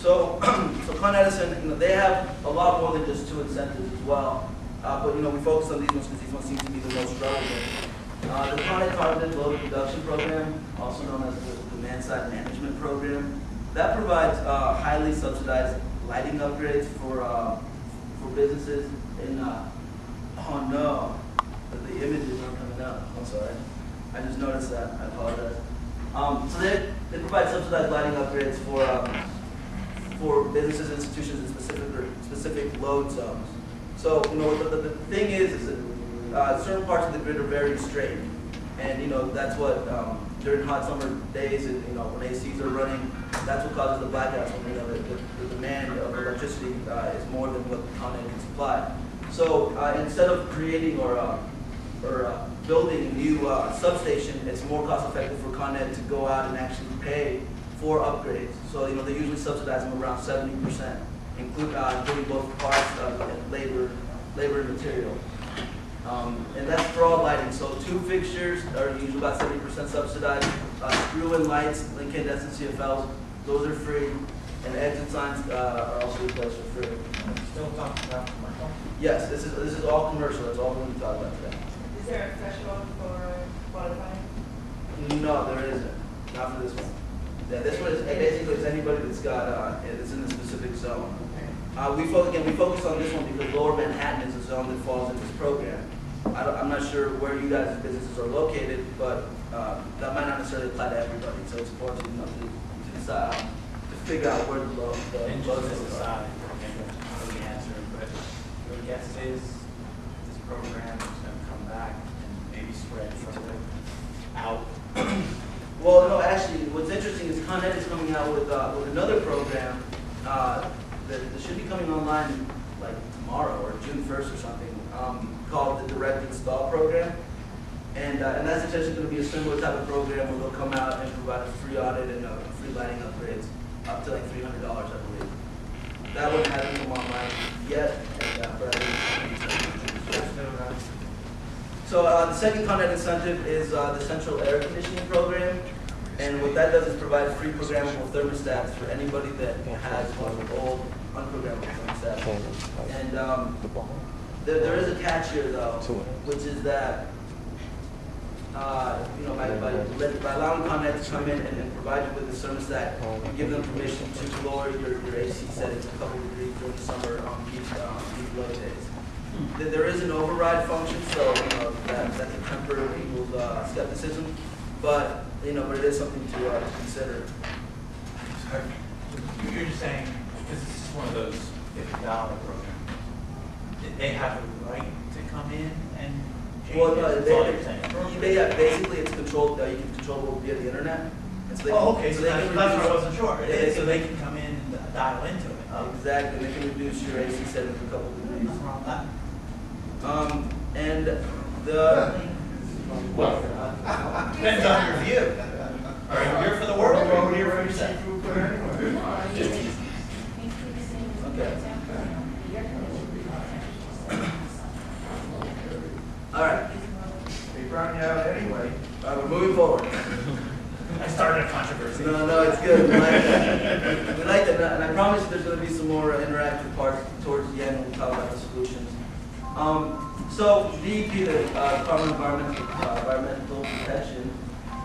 So, so Con Edison, they have a lot more than just 2 incentives as well. But we focus on these ones because these ones seem to be the most relevant. The Con Ed Targeted Load Reduction Program, also known as the Demand-Side Management Program, that provides highly subsidized lighting upgrades for businesses in. Oh no, the images aren't coming up. I'm sorry. I just noticed that. I apologize. So they provide subsidized lighting upgrades for businesses, institutions, and specific load zones. So the thing is that certain parts of the grid are very restrained, and that's what during hot summer days, and when ACs are running, that's what causes the blackouts. When the demand of electricity is more than what the Con Ed can supply. So instead of creating or building a new substation, it's more cost effective for Con Ed to go out and actually pay for upgrades. So they usually subsidize them around 70%, including both parts and labor and material. And that's for all lighting. So 2 fixtures are usually about 70% subsidized. Screw-in lights, incandescent CFLs, those are free. And exit signs are also replaced for free. Still talking about commercial? Yes, this is all commercial. That's all we're going to talk about today. Is there a threshold for qualifying? No, there isn't. Not for this one. Yeah, this one is basically it's anybody that's got it's in the specific zone. We focus on this one because Lower Manhattan is a zone that falls into this program. I'm not sure where you guys' businesses are located, but that might not necessarily apply to everybody. So it's important to decide to figure out where the load is. Decide. The answer, but your guess is this program is going to come back and maybe spread further out. Well, no, actually, what's interesting is Con Ed is coming out with another program that should be coming online like tomorrow or June 1st or something, called the Direct Install Program. And that's essentially going to be a similar type of program where they'll come out and provide a free audit and free lighting upgrades up to like $300, I believe. That one hasn't come online yet, but I think. So the second Con Ed incentive is the Central Air Conditioning Program. And what that does is provide free programmable thermostats for anybody that has one of the old unprogrammable thermostats. And there is a catch here though, which is that by allowing Con Ed to come in and provide you with the thermostat, you give them permission to lower your AC settings a couple degrees during the summer on peak low days. There is an override function, so that can temper people's skepticism, but but it is something to consider. Sorry. You're just saying, because this is one of those $50 programs, that they have a right to come in and change Well, it? no, That's all you're saying. basically it's controlled. You can control it via the internet. And so they Okay, so so they that's can what I reduce- wasn't sure. Yeah, So they can come in and dial into it. Exactly, they can reduce your AC settings a couple degrees. Nothing wrong with that. And the Depends on your view. Are you here for the world or are you here for yourself? okay. All right. They brought you out anyway. We're moving forward. I started a controversy. No, it's good. We like that. We like that, and I promise you there's going to be some more interactive parts towards the end when we talk about the solutions. So DEP, the Department of Environmental Protection,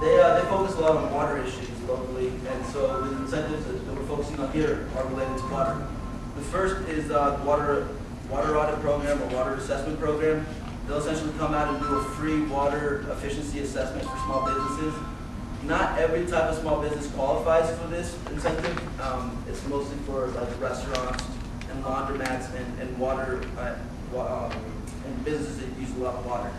they focus a lot on water issues locally, and so the incentives that we're focusing on here are related to water. The first is the water audit program or water assessment program. They'll essentially come out and do a free water efficiency assessment for small businesses. Not every type of small business qualifies for this incentive. It's mostly for like restaurants and laundromats and water and businesses that use a lot of water.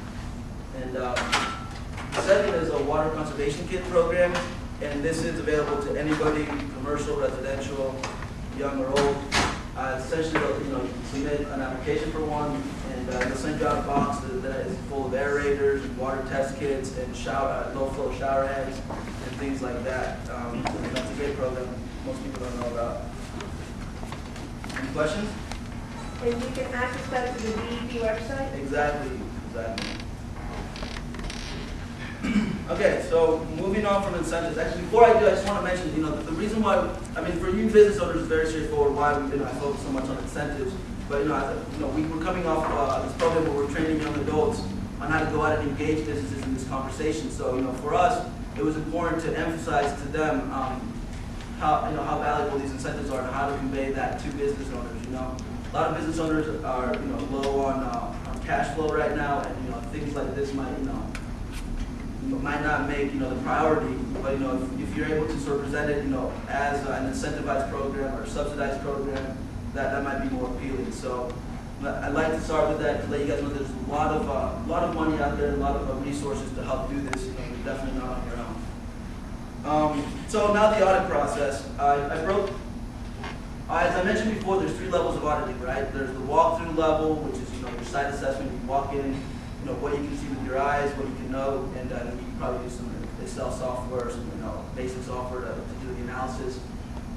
And the second is a water conservation kit program, and this is available to anybody, commercial, residential, young or old. Essentially, you can submit an application for one, and they'll send you out a box that is full of aerators, water test kits, and low-flow shower heads, and things like that. And that's a great program most people don't know about. Any questions? And you can access that to the DEP website? Exactly. Okay, so moving on from incentives, actually before I do, I just want to mention, the reason why, I mean, for you business owners, it's very straightforward why we did not focus so much on incentives. But, we were coming off this program where we're training young adults on how to go out and engage businesses in this conversation. So, for us, it was important to emphasize to them how valuable these incentives are and how to convey that to business owners. A lot of business owners are, low on cash flow right now, and, things like this might not make, the priority, but, if you're able to sort of present it, as an incentivized program or a subsidized program, that might be more appealing. So I'd like to start with that to let you guys know there's a lot of money out there, a lot of resources to help do this. You're definitely not on your own. So now the audit process. As I mentioned before, there's 3 levels of auditing, right? There's the walkthrough level, which is, your site assessment. You walk in, what you can see with your eyes, what you can know, and then you can probably use some Excel software, some basic software to do the analysis.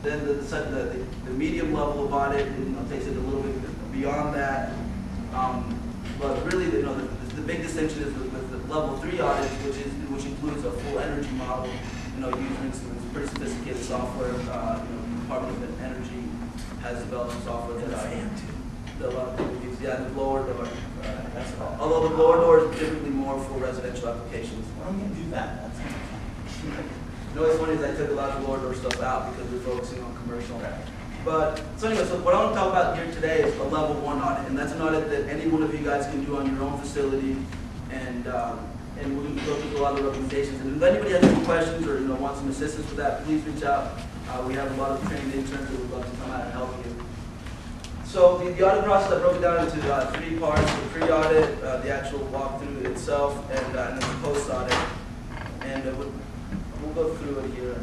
Then the medium level of audit, takes it a little bit beyond that. But really, the big distinction is with the level 3 audit, which includes a full energy model. Using some pretty sophisticated software. Department of Energy has developed some software that I am too. A lot of people use, the blower door. Although the blower door is typically more for residential applications. Why don't you do that? That's What's funny is I took a lot of blower door stuff out because we're focusing on commercial. But so anyway, so what I want to talk about here today is a level 1 audit, and that's an audit that any one of you guys can do on your own facility, and we're going to go through a lot of recommendations. And if anybody has any questions or wants some assistance with that, please reach out. We have a lot of trained interns that would love to come out and help you. So the audit process, I broke it down into 3 parts: the pre-audit, the actual walkthrough itself, and then the post-audit. And we'll go through it here.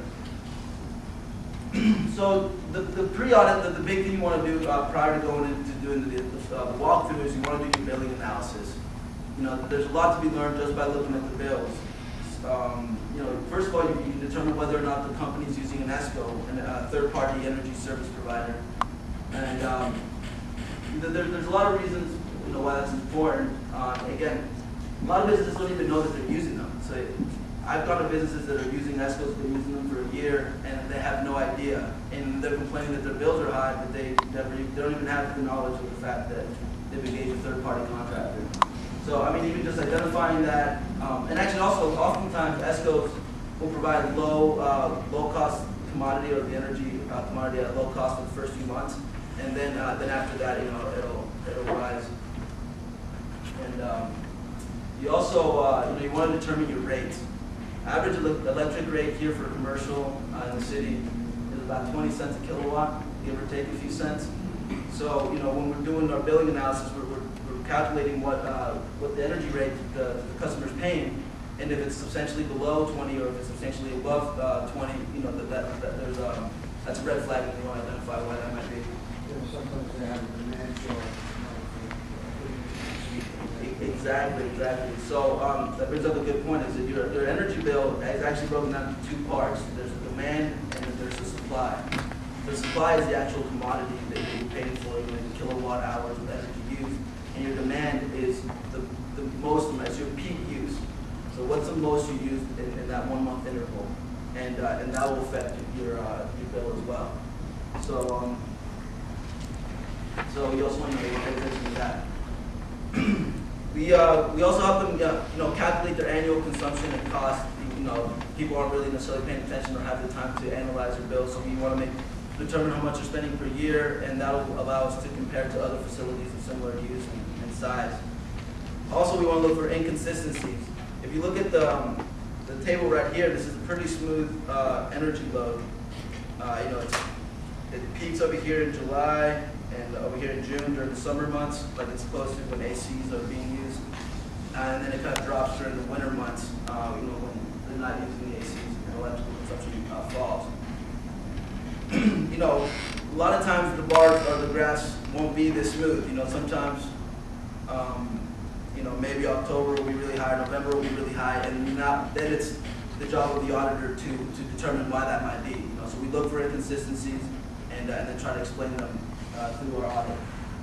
So the pre-audit, the big thing you want to do prior to going into doing the walkthrough is you want to do your billing analysis. There's a lot to be learned just by looking at the bills. First of all, you can determine whether or not the company is using an ESCO, a third-party energy service provider. And there's a lot of reasons why that's important. Again, a lot of businesses don't even know that they're using them. So I've gone to businesses that are using ESCOs, been using them for a year, and they have no idea. And they're complaining that their bills are high, but they don't even have the knowledge of the fact that they've engaged a third-party contractor. So, even just identifying that, and actually also oftentimes ESCOs will provide low-cost commodity or the energy commodity at low cost for the first few months, and then after that, it'll rise. And you also, you want to determine your rates. Average electric rate here for commercial in the city is about 20 cents a kilowatt, give or take a few cents. So, when we're doing our billing analysis, we're calculating what the energy rate the customer's paying, and if it's substantially below 20 or if it's substantially above 20, that's a red flag, and we want to identify why that might be. Sometimes they have a demand charge. Exactly. So that brings up a good point, is that your energy bill is actually broken down into 2 parts. There's a demand and then there's a supply. The supply is the actual commodity that you're paying for, the kilowatt hours of energy used, and your demand is the most, it's your peak use. So what's the most you use in that 1 month interval, and that will affect your bill as well. So you also want to pay attention to that. We also help them, calculate their annual consumption and cost. People aren't really necessarily paying attention or have the time to analyze their bills, so we want to determine how much they're spending per year, and that will allow us to compare to other facilities of similar use and size. Also, we want to look for inconsistencies. If you look at the table right here, this is a pretty smooth energy load. It peaks over here in July and over here in June during the summer months, like it's supposed to when ACs are being used. And then it kind of drops during the winter months, when they're not using the ACs and electrical consumption falls. A lot of times the bars or the grass won't be this smooth. Sometimes, maybe October will be really high, November will be really high, and then it's the job of the auditor to determine why that might be. So we look for inconsistencies and then try to explain them through our audit.